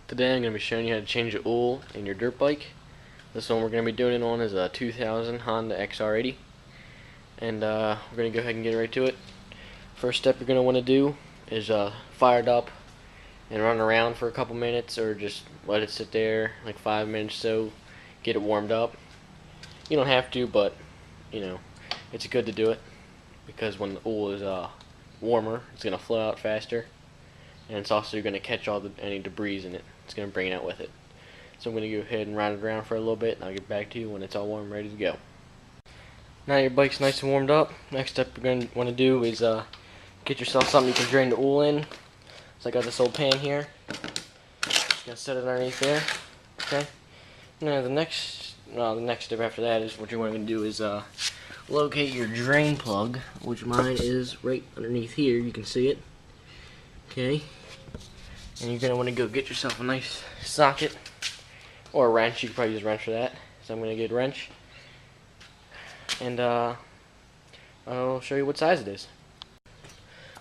Today I'm going to be showing you how to change the oil in your dirt bike. This one we're going to be doing it on is a 2000 Honda XR80, and we're going to go ahead and get right to it. First step you're going to want to do is fire it up and run around for a couple minutes, or just let it sit there like 5 minutes so, get it warmed up. You don't have to, but you know, it's good to do it because when the oil is warmer, it's going to flow out faster, and it's also going to catch any debris in it. It's going to bring it out with it. So I'm going to go ahead and ride it around for a little bit, and I'll get back to you when it's all warm and ready to go. Now your bike's nice and warmed up. Next step you're going to want to do is get yourself something you can drain the oil in. So I got this old pan here. Just going to set it underneath there. Okay. Now the next step after that is what you're going to do is locate your drain plug, which mine is right underneath here. You can see it. Okay. And you're going to want to go get yourself a nice socket or a wrench. You could probably use a wrench for that. So I'm going to get a wrench, and I'll show you what size it is.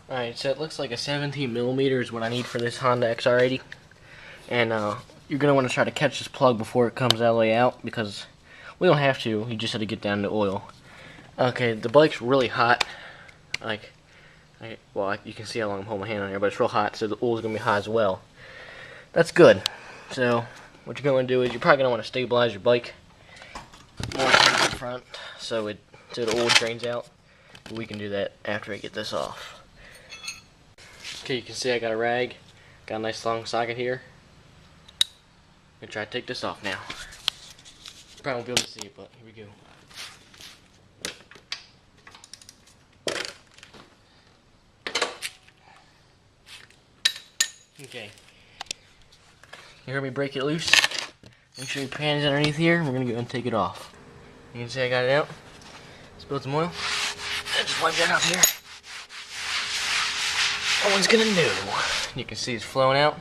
Alright, so it looks like a 17mm is what I need for this Honda XR80. And you're going to want to try to catch this plug before it comes all the way out, because we don't have to. You just have to get down to oil. Okay, the bike's really hot. Well, you can see how long I'm holding my hand on here, but it's real hot, so the oil's going to be hot as well. That's good. So what you're going to do is you're probably going to want to stabilize your bike more towards the front so the oil drains out. But we can do that after I get this off. Okay, you can see I got a rag. Got a nice long socket here. I'm going to try to take this off now. Probably won't be able to see it, but here we go. Okay. You heard me break it loose? Make sure your pan is underneath here. We're going to go and take it off. You can see I got it out. Spilled some oil. And just wipe that up here. No one's going to know. You can see it's flowing out.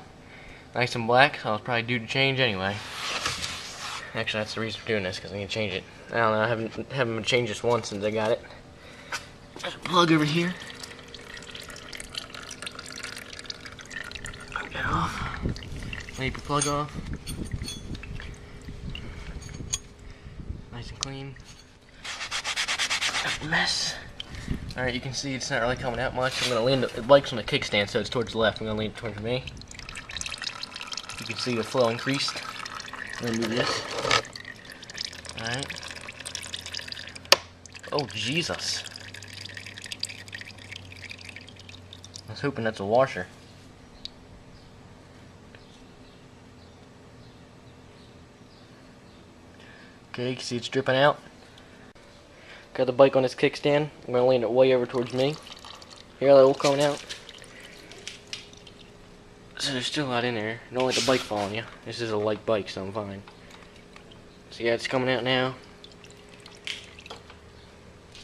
Nice and black, so I was probably due to change anyway. Actually, that's the reason for doing this, because I need to change it. I don't know, I haven't been changed this once since I got it. There's a plug over here. Get off. Wipe your plug off. Nice and clean. Got a mess. Alright, you can see it's not really coming out much. I'm going to lean the bike's on the kickstand, so it's towards the left. I'm going to lean it towards me. You can see the flow increased. I'm going to move this. Alright. Oh, Jesus. I was hoping that's a washer. Okay, you can see it's dripping out. Got the bike on its kickstand. I'm going to lean it way over towards me. Hear that oil coming out? So there's still a lot in there. Don't let the bike fall on you. This is a light bike, so I'm fine. So yeah, it's coming out now.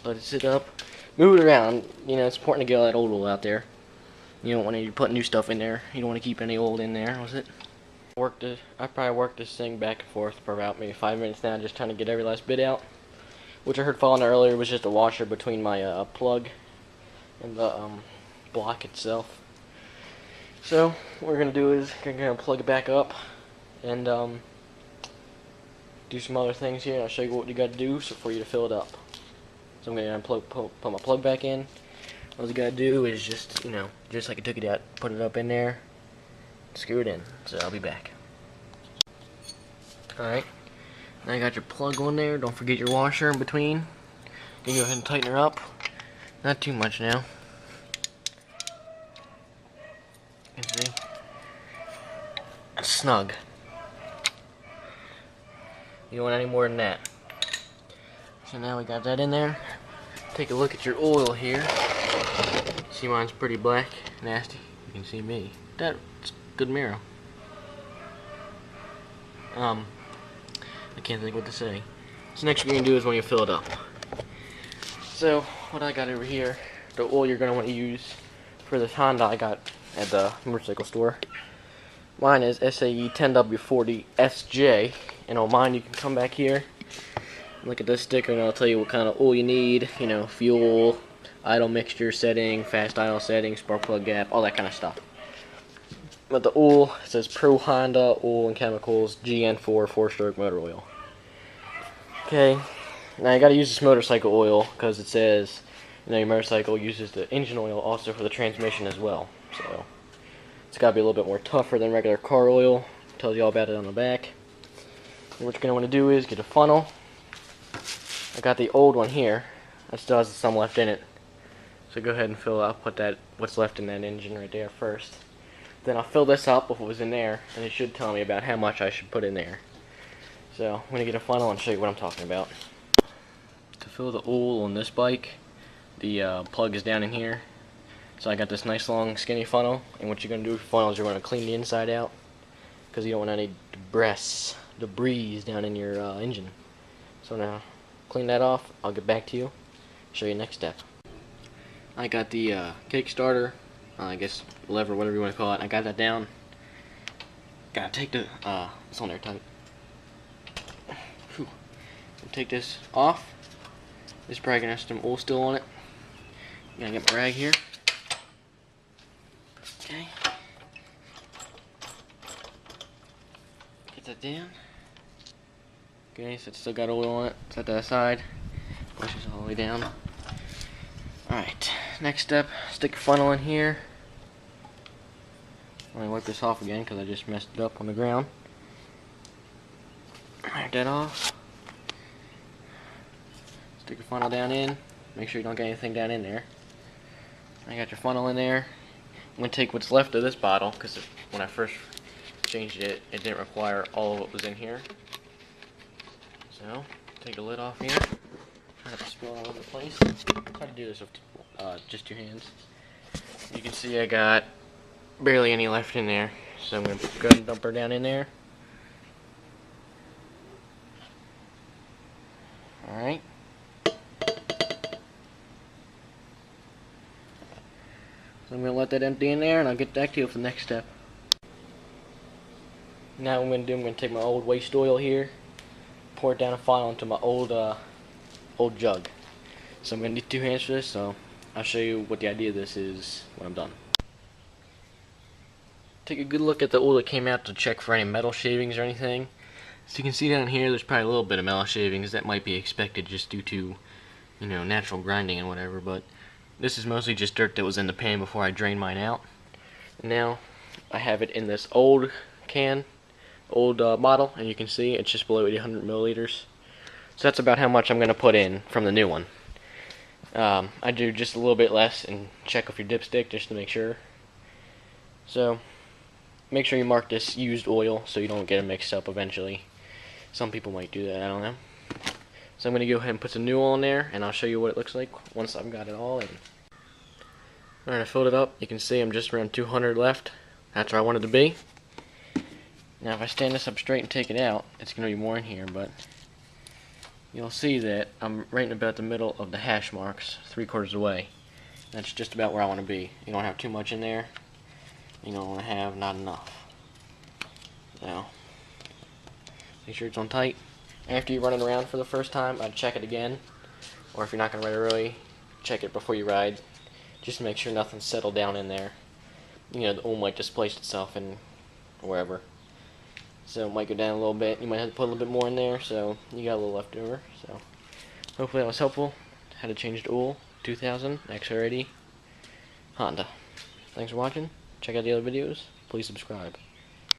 Let it sit up. Move it around. You know, it's important to get all that old oil out there. You don't want to put new stuff in there. You don't want to keep any old in there, was it? I probably worked this thing back and forth for about maybe 5 minutes now, just trying to get every last bit out. Which I heard falling earlier was just a washer between my plug and the block itself. So what we're going to do is we're going to plug it back up and do some other things here. I'll show you what you got to do for you to fill it up. So I'm going to put my plug back in. All you got to do is just, you know, just like I took it out, put it up in there, screw it in. So I'll be back. Alright, now you got your plug on there. Don't forget your washer in between. You can go ahead and tighten her up. Not too much now. You can see. It's snug. You don't want any more than that. So now we got that in there. Take a look at your oil here. See, mine's pretty black, nasty. You can see me. That's a good mirror. I can't think what to say. So next you're going to do is when you fill it up. So what I got over here, the oil you're going to want to use for this Honda I got at the motorcycle store. Mine is SAE 10W40SJ, and on mine you can come back here, look at this sticker, and I'll tell you what kind of oil you need. You know, fuel, idle mixture setting, fast idle setting, spark plug gap, all that kind of stuff. But the oil, it says Pro Honda Oil and Chemicals GN4 4-stroke motor oil. Okay, now you gotta use this motorcycle oil because it says, you know, your motorcycle uses the engine oil also for the transmission as well. So it's gotta be a little bit more tougher than regular car oil. It tells you all about it on the back. And what you're gonna want to do is get a funnel. I got the old one here. That still has some left in it. So go ahead and fill up, put that what's left in that engine right there first. Then I'll fill this up with what was in there, and it should tell me about how much I should put in there. So I'm going to get a funnel and show you what I'm talking about. To fill the oil on this bike, the plug is down in here. So I got this nice long skinny funnel, and what you're going to do with your funnel is you're going to clean the inside out, because you don't want any debris down in your engine. So now, clean that off, I'll get back to you, show you next step. I got the Kickstarter, I guess lever, whatever you want to call it. I got that down. Gotta take the it's on there tight. Take this off. This probably gonna have some oil still on it. I'm gonna get my rag here. Okay. Get that down. Okay, so it's still got oil on it. Set that aside. Push this all the way down. Alright, next step, stick your funnel in here. Let me wipe this off again because I just messed it up on the ground. Wipe that off. Stick your funnel down in. Make sure you don't get anything down in there. I got your funnel in there. I'm going to take what's left of this bottle because when I first changed it, it didn't require all of what was in here. So, take the lid off here. Try not to spill all over the place. Try to do this with just 2 hands. You can see I got barely any left in there, so I'm going to go ahead and dump her down in there. Alright. So I'm going to let that empty in there, and I'll get back to you for the next step. Now what I'm going to do, I'm going to take my old waste oil here, pour it down a funnel into my old jug. So I'm going to need 2 hands for this, so I'll show you what the idea of this is when I'm done. Take a good look at the oil that came out to check for any metal shavings or anything. So you can see down here there's probably a little bit of metal shavings that might be expected just due to, you know, natural grinding and whatever, but this is mostly just dirt that was in the pan before I drained mine out. And now I have it in this old can, bottle, and you can see it's just below 800 milliliters. So that's about how much I'm going to put in from the new one. I do just a little bit less and check with your dipstick just to make sure. So make sure you mark this used oil so you don't get it mixed up eventually. Some people might do that, I don't know. So I'm going to go ahead and put some new oil in there, and I'll show you what it looks like once I've got it all in. Alright, I filled it up. You can see I'm just around 200 left. That's where I wanted to be. Now if I stand this up straight and take it out, it's going to be more in here, but you'll see that I'm right in about the middle of the hash marks, 3/4 away. That's just about where I want to be. You don't have too much in there. You don't want to have not enough. Now, make sure it's on tight. After you run it around for the first time, I'd check it again. Or if you're not going to ride it early, check it before you ride, just to make sure nothing's settled down in there. You know, the oil might displace itself in wherever. So it might go down a little bit. You might have to put a little bit more in there, so you got a little left over. So hopefully that was helpful. How to change the oil, 2000 XR80 Honda. Thanks for watching. Check out the other videos. Please subscribe.